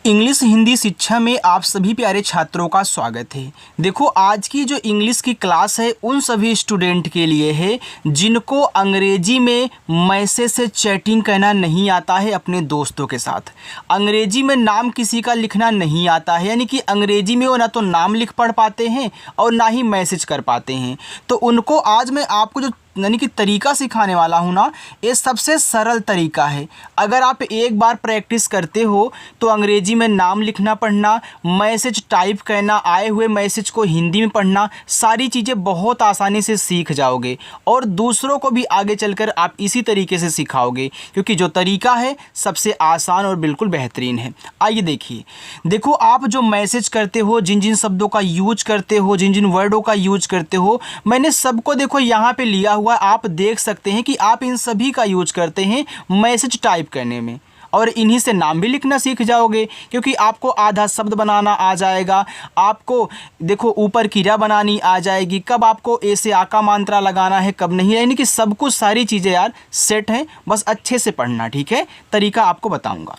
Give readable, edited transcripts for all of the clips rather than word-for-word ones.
English Hindi शिक्षा में आप सभी प्यारे छात्रों का स्वागत है। देखो, आज की जो इंग्लिश की क्लास है उन सभी स्टूडेंट के लिए है जिनको अंग्रेजी में मैसेज से चैटिंग करना नहीं आता है अपने दोस्तों के साथ। अंग्रेजी में नाम किसी का लिखना नहीं आता है, यानी कि अंग्रेजी में वो ना तो नाम लिख पढ़ पाते हैं और ना ही मैसेज कर पाते हैं। तो उनको आज मैं आपको जो यानी कि तरीका सिखाने वाला हूँ ना, ये सबसे सरल तरीका है। अगर आप एक बार प्रैक्टिस करते हो तो अंग्रेजी में नाम लिखना पढ़ना, मैसेज टाइप करना, आए हुए मैसेज को हिंदी में पढ़ना, सारी चीज़ें बहुत आसानी से सीख जाओगे और दूसरों को भी आगे चलकर आप इसी तरीके से सिखाओगे, क्योंकि जो तरीका है सबसे आसान और बिल्कुल बेहतरीन है। आइए देखिए, देखो आप जो मैसेज करते हो, जिन जिन शब्दों का यूज करते हो, जिन जिन वर्डों का यूज करते हो, मैंने सबको देखो यहाँ पे लिया हुआ। आप देख सकते हैं कि आप इन सभी का यूज करते हैं मैसेज टाइप करने में, और इन्हीं से नाम भी लिखना सीख जाओगे, क्योंकि आपको आधा शब्द बनाना आ जाएगा। आपको देखो ऊपर क्रिया बनानी आ जाएगी, कब आपको ए से आका मात्रा लगाना है कब नहीं, यानी कि सब कुछ सारी चीज़ें यार सेट हैं। बस अच्छे से पढ़ना, ठीक है। तरीका आपको बताऊंगा।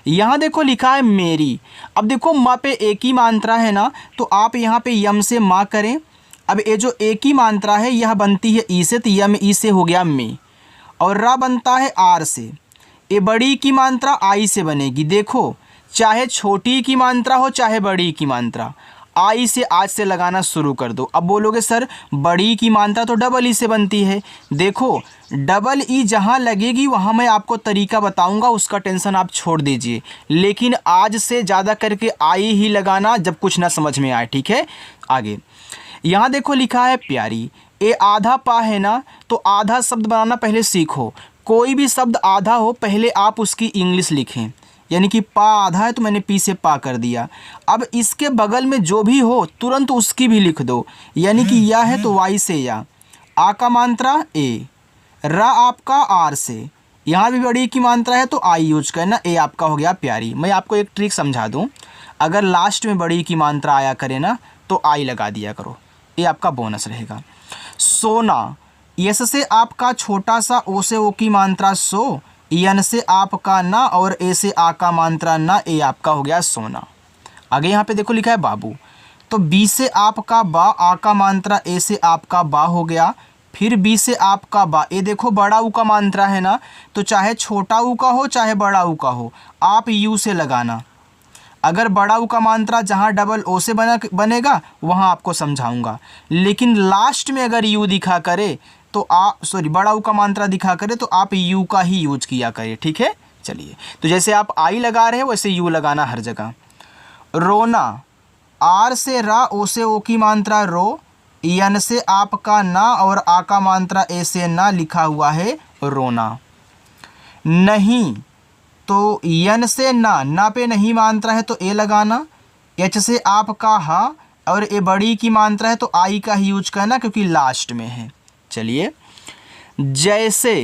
यहाँ देखो लिखा है मेरी। अब देखो माँ पे एक ही मात्रा है ना, तो आप यहाँ पे यम से माँ करें। अब ये जो एक ही मात्रा है यह बनती है ई से, तो यम ई से हो गया में, और रा बनता है आर से। ये बड़ी की मात्रा आई से बनेगी। देखो चाहे छोटी की मात्रा हो चाहे बड़ी की मात्रा, आई से आज से लगाना शुरू कर दो। अब बोलोगे सर बड़ी की मात्रा तो डबल ई से बनती है। देखो डबल ई जहाँ लगेगी वहाँ मैं आपको तरीका बताऊंगा, उसका टेंशन आप छोड़ दीजिए, लेकिन आज से ज़्यादा करके आई ही लगाना जब कुछ ना समझ में आए, ठीक है। आगे यहाँ देखो लिखा है प्यारी। ये आधा पा है ना, तो आधा शब्द बनाना पहले सीखो। कोई भी शब्द आधा हो पहले आप उसकी इंग्लिश लिखें, यानी कि पा आधा है तो मैंने पी से पा कर दिया। अब इसके बगल में जो भी हो तुरंत उसकी भी लिख दो, यानी कि या है तो वाई से या, आ का मात्रा ए, रा आपका आर से, यहाँ भी बड़ी की मात्रा है तो आई यूज करना, ए आपका हो गया प्यारी। मैं आपको एक ट्रिक समझा दूँ, अगर लास्ट में बड़ी की मात्रा आया करे ना तो आई लगा दिया करो, ये आपका बोनस रहेगा। सोना, यस से आपका छोटा सा ओ से ओ की मात्रा सो, यन से आपका ना और ए से आ का मात्रा ना, ए आपका हो गया सोना। आगे यहाँ पे देखो लिखा है बाबू, तो बी से आपका बा, आ का मात्रा ए से आपका बा हो गया, फिर बी से आपका बा। ये देखो बड़ा ऊ का मात्रा है ना, तो चाहे छोटा ऊ का हो चाहे बड़ा ऊ का हो आप यू से लगाना। अगर बड़ा ऊ का मात्रा जहाँ डबल ओ से बनेगा वहाँ आपको समझाऊंगा, लेकिन लास्ट में अगर यू दिखा करे तो बड़ा ऊ का मात्रा दिखा करे तो आप यू का ही यूज किया करें, ठीक है। चलिए, तो जैसे आप आई लगा रहे हैं वैसे यू लगाना हर जगह। रोना, आर से रा, ओ से ओ की मात्रा रो, यन से आपका ना और आ का मात्रा ए से ना, लिखा हुआ है रोना। नहीं, तो यन से ना पे नहीं मात्रा है तो ए लगाना, एच से आपका हा और ए बड़ी की मात्रा है तो आई का ही यूज करना क्योंकि लास्ट में है। चलिए, जैसे,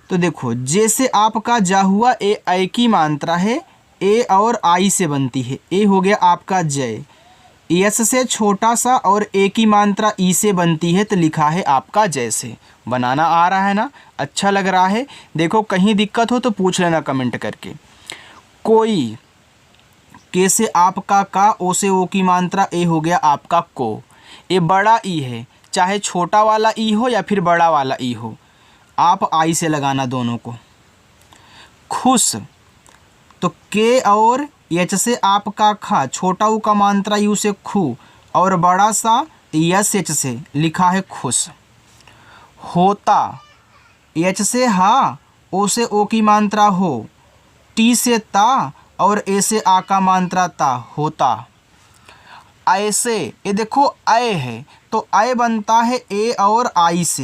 तो देखो जैसे आपका जा हुआ ए की मात्रा है, ए और आई से बनती है, ए हो गया आपका जय। यस से छोटा सा और ए की मात्रा ई से बनती है तो लिखा है आपका जैसे। बनाना आ रहा है ना, अच्छा लग रहा है। देखो कहीं दिक्कत हो तो पूछ लेना कमेंट करके। कोई, के से आपका का, ओ से ओ की मात्रा, ए हो गया आपका को। ये बड़ा ई है, चाहे छोटा वाला ई हो या फिर बड़ा वाला ई हो, आप आई से लगाना दोनों को। खुश, तो के और एच से आपका खा, छोटा ऊ का मात्रा यू से खू और बड़ा सा यस एच से, लिखा है खुश। होता, एच से हा, ओ से ओ की मात्रा हो, टी से ता और ए से आ का मात्रा ता, होता। ऐसे, ये देखो अय है तो अय बनता है ए और आई से।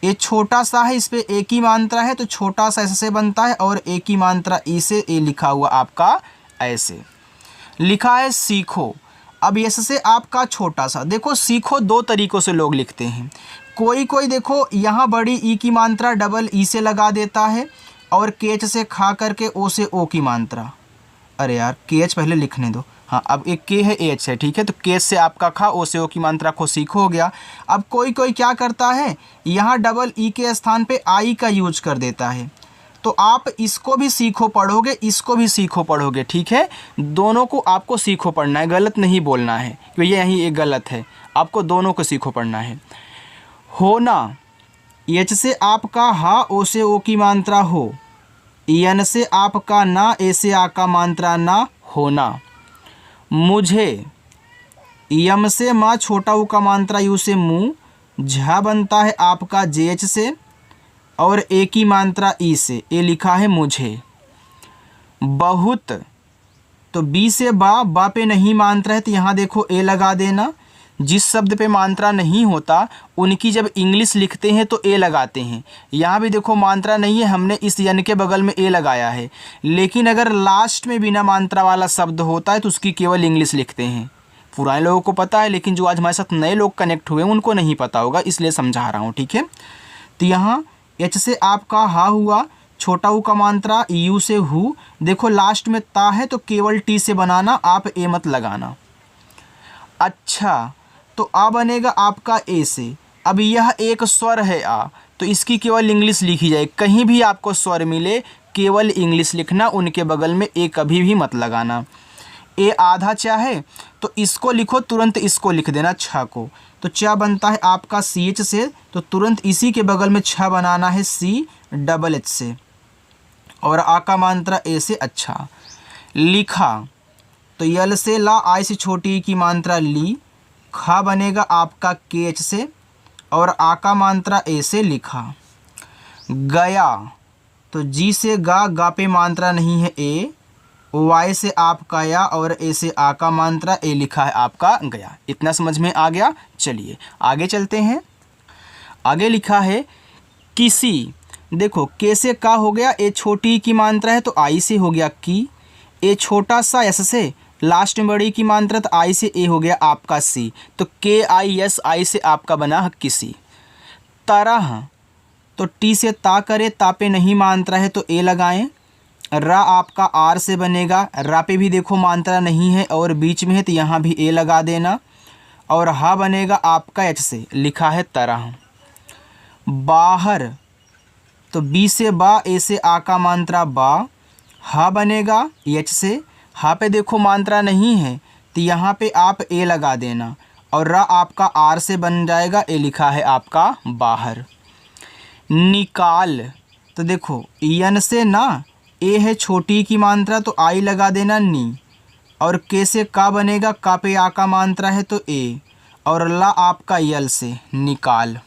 ये छोटा सा है, इस पे ए की मात्रा है तो छोटा सा ऐसे बनता है, और ए की मात्रा ई से, ए लिखा हुआ आपका ऐसे। लिखा है सीखो। अब यस से आपका छोटा सा, देखो सीखो दो तरीक़ों से लोग लिखते हैं। कोई देखो यहाँ बड़ी ई की मात्रा डबल ई से लगा देता है और केच से खा करके ओ से ओ की मात्रा, अरे यार केच पहले लिखने दो। हाँ, अब एक के है एच है, ठीक है, तो के से आपका खा, ओ से ओ की मात्रा को सीखो हो गया। अब कोई क्या करता है, यहाँ डबल ई के स्थान पे आई का यूज कर देता है, तो आप इसको भी सीखो पढ़ोगे, इसको भी सीखो पढ़ोगे, ठीक है। दोनों को आपको सीखो पढ़ना है, गलत नहीं बोलना है कि भैया यहीं एक गलत है, आपको दोनों को सीखो पढ़ना है। होना, एच से आपका हा, ओ से ओ की मात्रा हो, यन से आपका ना, ए से आ का मात्रा ना, होना। मुझे, यम से माँ, छोटा ऊ का मात्रा यू से मुँह, झा बनता है आपका जे एच से और ए की मात्रा ई से, ए लिखा है मुझे। बहुत, तो बी से बा पे नहीं मात्रा है तो यहाँ देखो ए लगा देना। जिस शब्द पे मात्रा नहीं होता उनकी जब इंग्लिश लिखते हैं तो ए लगाते हैं। यहाँ भी देखो मात्रा नहीं है, हमने इस यन के बगल में ए लगाया है। लेकिन अगर लास्ट में बिना मात्रा वाला शब्द होता है तो उसकी केवल इंग्लिश लिखते हैं। पुराने लोगों को पता है, लेकिन जो आज हमारे साथ नए लोग कनेक्ट हुए हैं उनको नहीं पता होगा, इसलिए समझा रहा हूँ, ठीक है। तो यहाँ एच से आपका हा हुआ, छोटा ऊ का मात्रा यू से हु, देखो लास्ट में ता है तो केवल टी से बनाना, आप ए मत लगाना। अच्छा, तो आ बनेगा आपका ए से। अब यह एक स्वर है आ, तो इसकी केवल इंग्लिश लिखी जाए। कहीं भी आपको स्वर मिले केवल इंग्लिश लिखना, उनके बगल में ए कभी भी मत लगाना। ए आधा चा है तो इसको लिखो, तुरंत इसको लिख देना छ को, तो चा बनता है आपका सी एच से, तो तुरंत इसी के बगल में छ बनाना है सी डबल एच से, और आ का मात्रा ए से अच्छा। लिखा, तो यल से ला, आई से छोटी की मात्रा ली, खा बनेगा आपका के एच से और आ का मात्रा ए से लिखा। गया, तो जी से गा पे मात्रा नहीं है ए, वाई से आपका या और ए से आ का मात्रा, ए लिखा है आपका गया। इतना समझ में आ गया। चलिए आगे चलते हैं। आगे लिखा है किसी, देखो के से का हो गया, ए छोटी की मात्रा है तो आई से हो गया की, ए छोटा सा एस से, लास्ट में बड़ी की मात्रा तो आई से ए हो गया आपका सी, तो के आई एस आई से आपका बना किसी। तरह, तो टी से ता करे, ता पे नहीं मात्रा है तो ए लगाएं। रा आपका आर से बनेगा, रा पे भी देखो मात्रा नहीं है और बीच में है तो यहाँ भी ए लगा देना। और हा बनेगा आपका एच से, लिखा है तरह। बाहर, तो बी से बा, ए से आ का मात्रा बा, हा बनेगा एच से, हा पे देखो मात्रा नहीं है तो यहाँ पे आप ए लगा देना, और रा आपका आर से बन जाएगा, ए लिखा है आपका बाहर। निकाल, तो देखो यन से ना, ए है छोटी की मात्रा तो आई लगा देना नी, और के से का बनेगा, का पे आ का मात्रा है तो ए, और ला आपका यल से निकाल।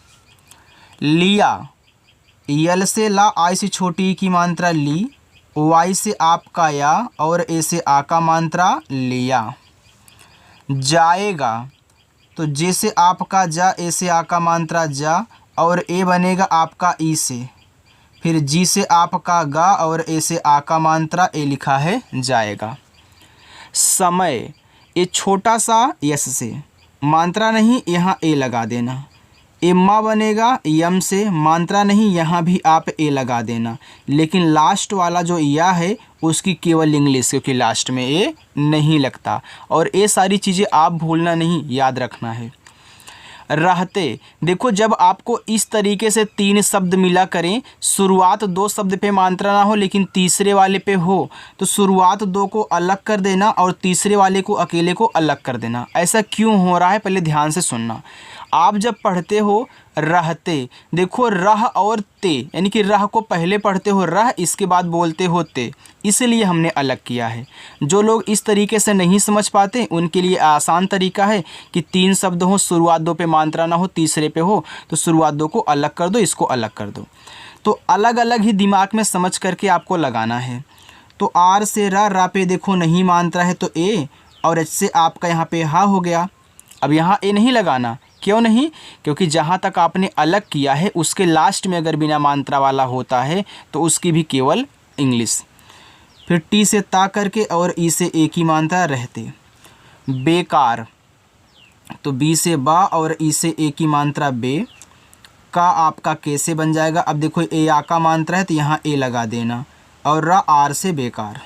लिया, यल से ला, आई से छोटी की मात्रा ली, वाई से आपका या और ए से आ का मात्रा लिया। जाएगा, तो जे से आपका जा, ए से आ का मात्रा जा, और ए बनेगा आपका ई से, फिर जी से आपका गा और ए से आ का मात्रा, ए लिखा है जाएगा। समय, ए छोटा सा यस से, मात्रा नहीं यहाँ ए लगा देना। एम्मा बनेगा यम से, मात्रा नहीं यहाँ भी आप ए लगा देना, लेकिन लास्ट वाला जो या है उसकी केवल इंग्लिश, क्योंकि लास्ट में ए नहीं लगता। और ये सारी चीज़ें आप भूलना नहीं, याद रखना है। रहते, देखो जब आपको इस तरीके से तीन शब्द मिला करें, शुरुआत दो शब्द पे मात्रा ना हो लेकिन तीसरे वाले पे हो, तो शुरुआत दो को अलग कर देना और तीसरे वाले को अकेले को अलग कर देना। ऐसा क्यों हो रहा है पहले ध्यान से सुनना। आप जब पढ़ते हो रहते, देखो रह और ते, यानी कि रह को पहले पढ़ते हो रह, इसके बाद बोलते हो ते, इसलिए हमने अलग किया है। जो लोग इस तरीके से नहीं समझ पाते उनके लिए आसान तरीका है कि तीन शब्द हो, शुरुआत दो पे मात्रा ना हो, तीसरे पे हो, तो शुरुआत दो को अलग कर दो, इसको अलग कर दो। तो अलग अलग ही दिमाग में समझ करके आपको लगाना है। तो आर से रा पे देखो नहीं मात्रा है तो ए, और एच से आपका यहाँ पे हा हो गया। अब यहाँ ए नहीं लगाना, क्यों नहीं? क्योंकि जहाँ तक आपने अलग किया है उसके लास्ट में अगर बिना मात्रा वाला होता है तो उसकी भी केवल इंग्लिश। फिर टी से ता करके और ई से ए की मात्रा रहते। बेकार, तो बी से बा और ई से ए की मात्रा बे, का आपका के से बन जाएगा। अब देखो ए आ का मात्रा है तो यहाँ ए लगा देना, और रा आर से बेकार।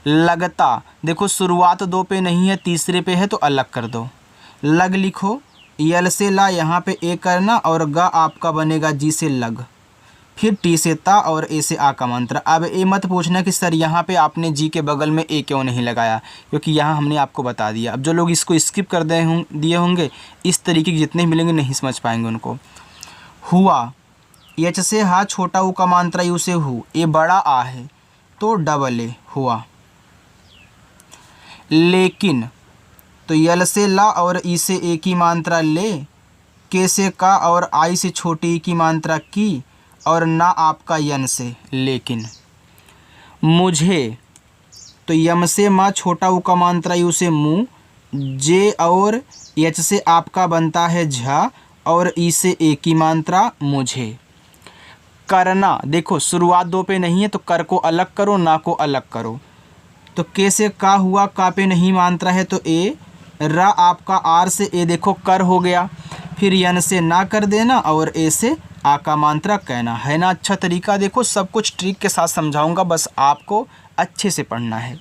लगता, देखो शुरुआत दो पे नहीं है, तीसरे पे है तो अलग कर दो। लग लिखो, यल से ला यहाँ पे ए करना और गा आपका बनेगा जी से लग। फिर टी से ता और ए से आ का मात्रा। अब ए मत पूछना कि सर यहाँ पे आपने जी के बगल में ए क्यों नहीं लगाया, क्योंकि यहाँ हमने आपको बता दिया। अब जो लोग इसको स्किप कर दिए होंगे, इस तरीके के जितने मिलेंगे नहीं समझ पाएंगे उनको। हुआ, एच से हा छोटा ऊ का मात्रा यू से हु, ए बड़ा आ है तो डबल ए हुआ। लेकिन, तो यल से ला और ई से ए की मात्रा ले, के से का और आई से छोटी ई की मात्रा की, और ना आपका यन से लेकिन। मुझे, तो यम से माँ छोटा ऊ का मात्रा यू से मुँह, जे और एच से आपका बनता है झा और ई से ए की मात्रा मुझे। करना, देखो शुरुआत दो पे नहीं है तो कर को अलग करो, ना को अलग करो। तो के से का हुआ, का पे नहीं मात्रा है तो ए, रा आपका आर से ए देखो कर हो गया। फिर यन से ना कर देना और ए से आ का मात्रा कहना है ना। अच्छा तरीका, देखो सब कुछ ट्रिक के साथ समझाऊंगा, बस आपको अच्छे से पढ़ना है।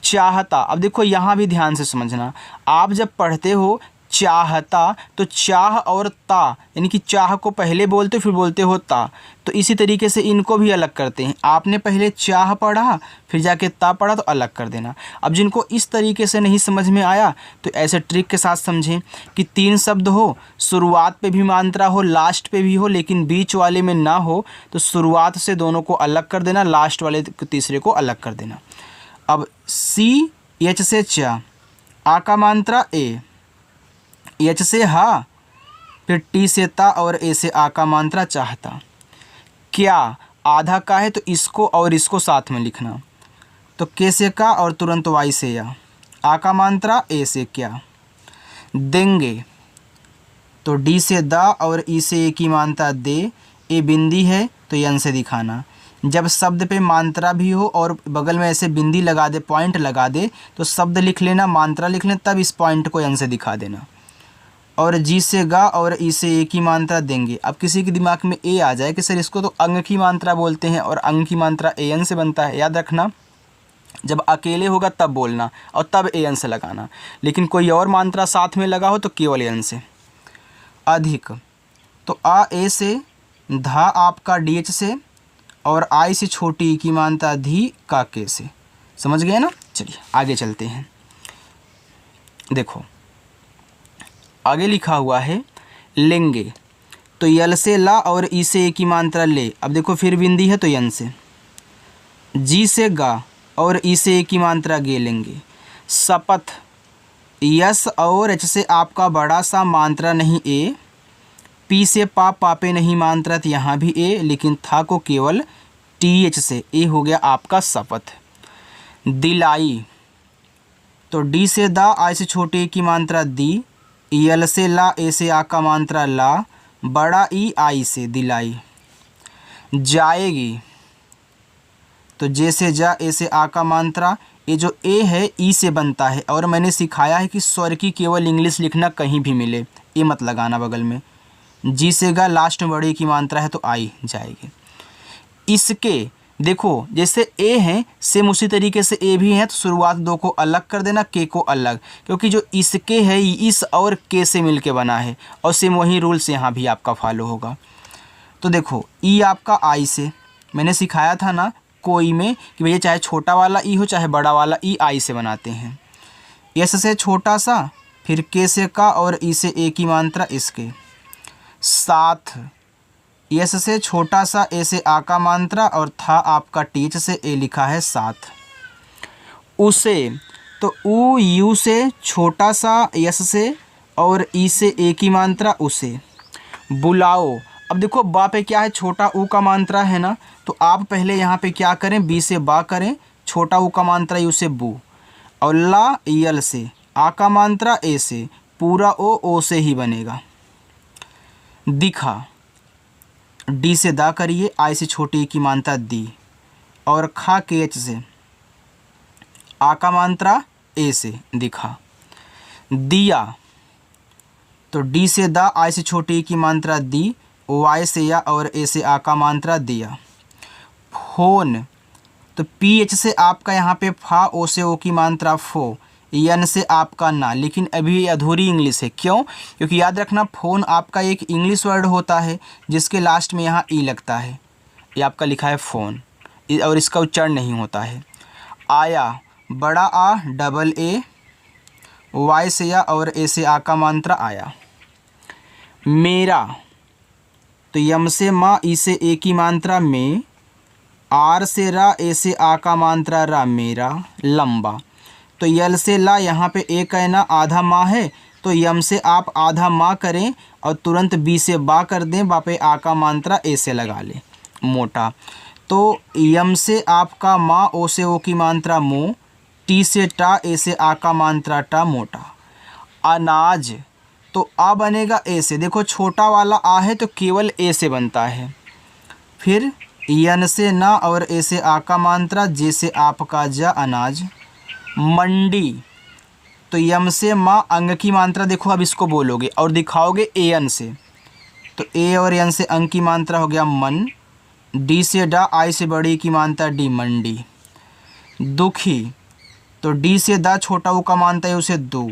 चाहता, अब देखो यहाँ भी ध्यान से समझना। आप जब पढ़ते हो चाहता तो चाह और ता, यानी कि चाह को पहले बोलते हो फिर बोलते हो ता, तो इसी तरीके से इनको भी अलग करते हैं। आपने पहले चाह पढ़ा फिर जाके ता पढ़ा तो अलग कर देना। अब जिनको इस तरीके से नहीं समझ में आया तो ऐसे ट्रिक के साथ समझें कि 3 शब्द हो, शुरुआत पे भी मात्रा हो लास्ट पे भी हो, लेकिन बीच वाले में ना हो, तो शुरुआत से दोनों को अलग कर देना, लास्ट वाले तीसरे को अलग कर देना। अब सी, एच से चा, आ का मात्रा ए, एच से हा, फिर टी से ता और ए से आ का मात्रा चाहता। क्या, आधा का है तो इसको और इसको साथ में लिखना, तो के से का और तुरंत वाई से या, आ का मात्रा ए से क्या। देंगे, तो डी से दा और ई से ए की मात्रा दे, ए बिंदी है तो यन से दिखाना। जब शब्द पे मात्रा भी हो और बगल में ऐसे बिंदी लगा दे, पॉइंट लगा दे, तो शब्द लिख लेना, मात्रा लिख लेना, तब इस पॉइंट को यन से दिखा देना। और जी से गा और ई से ए की मात्रा देंगे। अब किसी के दिमाग में ए आ जाए कि सर इसको तो अंग की मात्रा बोलते हैं और अंग की मात्रा ए एन से बनता है, याद रखना जब अकेले होगा तब बोलना और तब ए एन से लगाना, लेकिन कोई और मात्रा साथ में लगा हो तो केवल एन से। अधिक, तो आ ए से, धा आपका डी एच से और आई से छोटी की मात्रा धी का के से। समझ गए ना। चलिए आगे चलते हैं। देखो आगे लिखा हुआ है लेंगे, तो यल से ला और ई से ए की मात्रा ले। अब देखो फिर बिंदी है तो यन से। जी से गा और ई से ए की मात्रा गे लेंगे। शपथ, यस और एच से आपका बड़ा सा मात्रा नहीं ए, पी से पापे नहीं मात्रा तो यहाँ भी ए, लेकिन था को केवल टी एच से, ए हो गया आपका शपथ। दिलाई, तो डी से दा आई से छोटे की मात्रा दी, यल से ला ए से आ का मात्रा ला, बड़ा ई आई से दिलाई। जाएगी, तो जे से जा ए से आ का मात्रा, ये जो ए है ई से बनता है और मैंने सिखाया है कि स्वर की केवल इंग्लिश लिखना कहीं भी मिले, ए मत लगाना बगल में। जी से गा लास्ट में बड़े की मात्रा है तो आई जाएगी। इसके, देखो जैसे ए हैं सेम उसी तरीके से ए भी हैं, तो शुरुआत दो को अलग कर देना, के को अलग, क्योंकि जो इसके है इस और के से मिलके बना है और सेम वही रूल्स यहाँ भी आपका फॉलो होगा। तो देखो ई आपका आई से, मैंने सिखाया था ना कोई में कि भैया चाहे छोटा वाला ई हो चाहे बड़ा वाला ई, आई से बनाते हैं। एस से छोटा सा, फिर के से का और ई से ए की मात्रा इसके। साथ, यस से छोटा सा ए से आ का मात्रा और था आपका टीच से ए लिखा है साथ। उसे, तो ऊ यू से छोटा सा यस से और ई से ए की मात्रा उसे। बुलाओ, अब देखो बा पे क्या है, छोटा ऊ का मात्रा है ना, तो आप पहले यहाँ पे क्या करें, बी से बा करें, छोटा ऊ का मात्रा यू से बू, और ला यल से, आ का मात्रा ए से, पूरा ओ से ही बनेगा। दिखा, डी से दा करिए, आई से छोटी की मात्रा दी, और खा के एच से, आ का मात्रा ए से दिखा। दिया, तो डी से दा आई से छोटी की मात्रा दी, वाई से या और ए से आ का मात्रा दिया। फोन, तो पी एच से आपका यहाँ पे फा, ओ से ओ की मात्रा फो, यन से आपका ना, लेकिन अभी अधूरी इंग्लिश है। क्यों? क्योंकि याद रखना फ़ोन आपका एक इंग्लिश वर्ड होता है जिसके लास्ट में यहाँ ई लगता है। ये आपका लिखा है फ़ोन और इसका उच्चारण नहीं होता है। आया, बड़ा आ डबल ए, वाई से या और ए से आ का मात्रा आया। मेरा, तो यम से माँ ई से ए की मात्रा में, आर से रा ए से आ का मात्रा रा मेरा। लंबा, तो यल से ला यहाँ पे ए कहना आधा माँ है, तो यम से आप आधा माँ करें और तुरंत बी से बा कर दें, बा पे आ का मात्रा ए से लगा लें। मोटा, तो यम से आपका माँ, ओ से ओ की मात्रा मो, टी से टा ए से आ का मात्रा टा मोटा। अनाज, तो आ बनेगा ए से, देखो छोटा वाला आ है तो केवल ए से बनता है। फिर यन से ना और ए से आ का मात्रा, जे से आपका जा अनाज। मंडी, तो यम से माँ अंग की मात्रा, देखो अब इसको बोलोगे और दिखाओगे ए एन से, तो ए और एन से अंग की मात्रा हो गया मन। डी से डा, आई से बड़ी की मात्रा डी, मंडी। दुखी, तो डी से दा छोटा ऊ का मात्रा है उसे दो,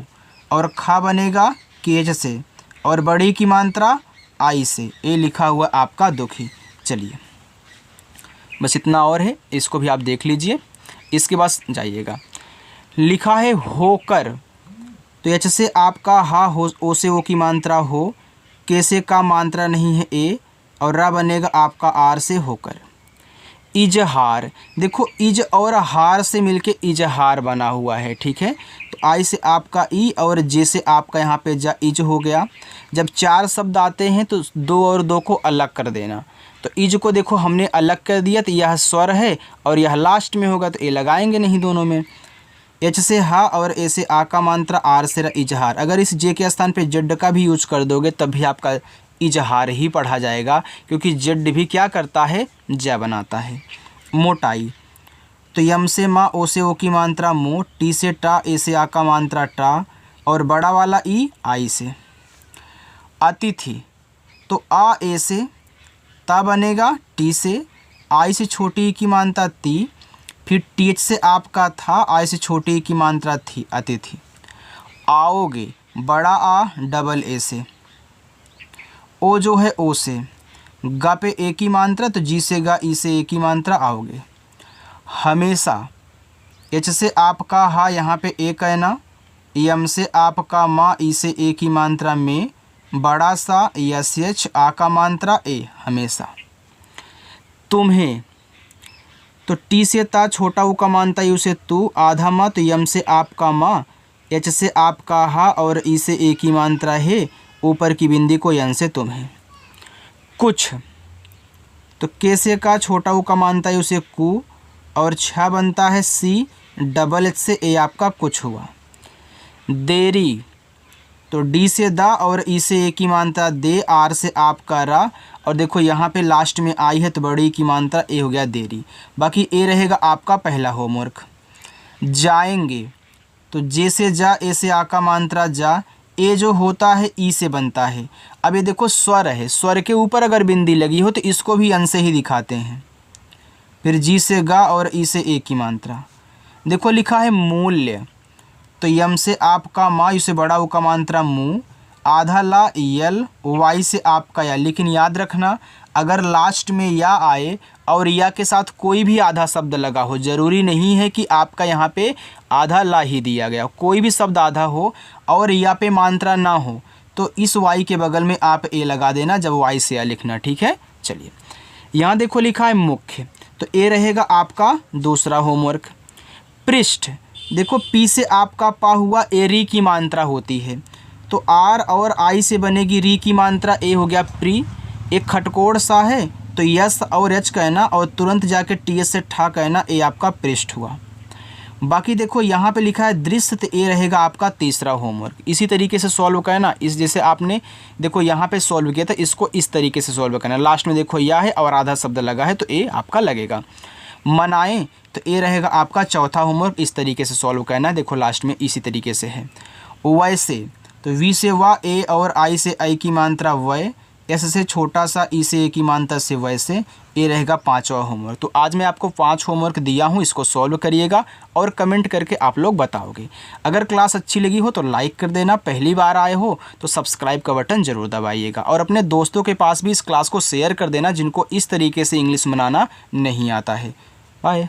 और खा बनेगा केज से और बड़ी की मात्रा आई से, ए लिखा हुआ आपका दुखी। चलिए बस इतना और है, इसको भी आप देख लीजिए, इसके बाद जाइएगा। लिखा है होकर, तो एच से आपका हा हो, ओ से ओ की मात्रा हो, के से का मात्रा नहीं है ए, और रा बनेगा आपका आर से होकर। इजहार, देखो इज और हार से मिलके इजहार बना हुआ है, ठीक है। तो आई से आपका ई और जे से आपका यहाँ पे जा, इज हो गया। जब चार शब्द आते हैं तो दो और दो को अलग कर देना, तो इज को देखो हमने अलग कर दिया, तो यह स्वर है और यह लास्ट में होगा, तो ए लगाएंगे नहीं दोनों में। एच से हा और ए से आ का मात्रा, आर से इजहार। अगर इस जे के स्थान पे जेड का भी यूज कर दोगे तब भी आपका इजहार ही पढ़ा जाएगा, क्योंकि जेड भी क्या करता है, ज बनाता है। मोटाई, तो यम से माँ, ओ से ओ की मात्रा मो, टी से टा, ए से आ का मात्रा टा, और बड़ा वाला ई आई से। अतिथि, तो आ ए से, ता बनेगा टी से, आई से छोटी की मात्रा ती, फिर टी एच से आपका था, आई से छोटी की मात्रा थी, अतिथि। आओगे, बड़ा आ डबल ए से, ओ जो है ओ से, गा पे ए की मात्रा, तो जी से गा, ई से ए की मात्रा आओगे। हमेशा, एच से आपका हा यहाँ पे ए कहना, यम से आपका माँ, ई से ए की मात्रा में, बड़ा सा यस एच आ का मात्रा ए, हमेशा। तुम्हें, तो टी से ता छोटा ऊ का मात्रा यू से तू, आधा माँ, तो यम से आपका माँ, एच से आपका हा और ई से ए की मात्रा है, ऊपर की बिंदी को यन से तुम्हें। कुछ, तो के से का छोटा ऊ का मात्रा है उसे कु, और छ बनता है सी, डबल एच से ए आपका कुछ हुआ। देरी, तो डी से दा और ई से ए की मात्रा दे, आर से आपका रा, और देखो यहाँ पे लास्ट में आई है तो बड़ी की मात्रा ए हो गया देरी। बाकी ए रहेगा आपका पहला होमवर्क। जाएंगे, तो जे से जा, ए से आ का मात्रा जा, ए जो होता है ई से बनता है। अब ये देखो स्वर है, स्वर के ऊपर अगर बिंदी लगी हो तो इसको भी अन से ही दिखाते हैं। फिर जी से गा और ई से ए की मात्रा। देखो लिखा है मूल्य, तो यम से आपका माँ, इसे बड़ा ऊ का मात्रा मुँह, आधा ला यल, वाई से आपका या। लेकिन याद रखना अगर लास्ट में या आए और या के साथ कोई भी आधा शब्द लगा हो, ज़रूरी नहीं है कि आपका यहाँ पे आधा ला ही दिया गया, कोई भी शब्द आधा हो और या पे मात्रा ना हो तो इस वाई के बगल में आप ए लगा देना जब वाई से या लिखना, ठीक है। चलिए यहाँ देखो लिखा है मुख्य, तो ए रहेगा आपका दूसरा होमवर्क। पृष्ठ, देखो पी से आपका पा हुआ, ए री की मात्रा होती है, तो आर और आई से बनेगी री की मात्रा, ए हो गया प्री। एक खटकोड़ सा है तो यस और एच कहना और तुरंत जाके टी एस से ठा कहना, ए आपका पृष्ठ हुआ। बाकी देखो यहाँ पे लिखा है दृश्य, तो ए रहेगा आपका तीसरा होमवर्क। इसी तरीके से सॉल्व करना, इस जैसे आपने देखो यहाँ पे सॉल्व किया था, इसको इस तरीके से सॉल्व करना। लास्ट में देखो या है और आधा शब्द लगा है तो ए आपका लगेगा। मनाएं, तो ए रहेगा आपका चौथा होमवर्क, इस तरीके से सॉल्व करना है। देखो लास्ट में इसी तरीके से है। वैसे, तो वी से वा, ए और आई से आई की मात्रा वय, एस से छोटा सा, ई से एक ही मानता से वैसे, ये रहेगा 5वां होमवर्क। तो आज मैं आपको 5 होमवर्क दिया हूँ, इसको सॉल्व करिएगा और कमेंट करके आप लोग बताओगे। अगर क्लास अच्छी लगी हो तो लाइक कर देना, पहली बार आए हो तो सब्सक्राइब का बटन ज़रूर दबाइएगा और अपने दोस्तों के पास भी इस क्लास को शेयर कर देना जिनको इस तरीके से इंग्लिश बनाना नहीं आता है। बाय।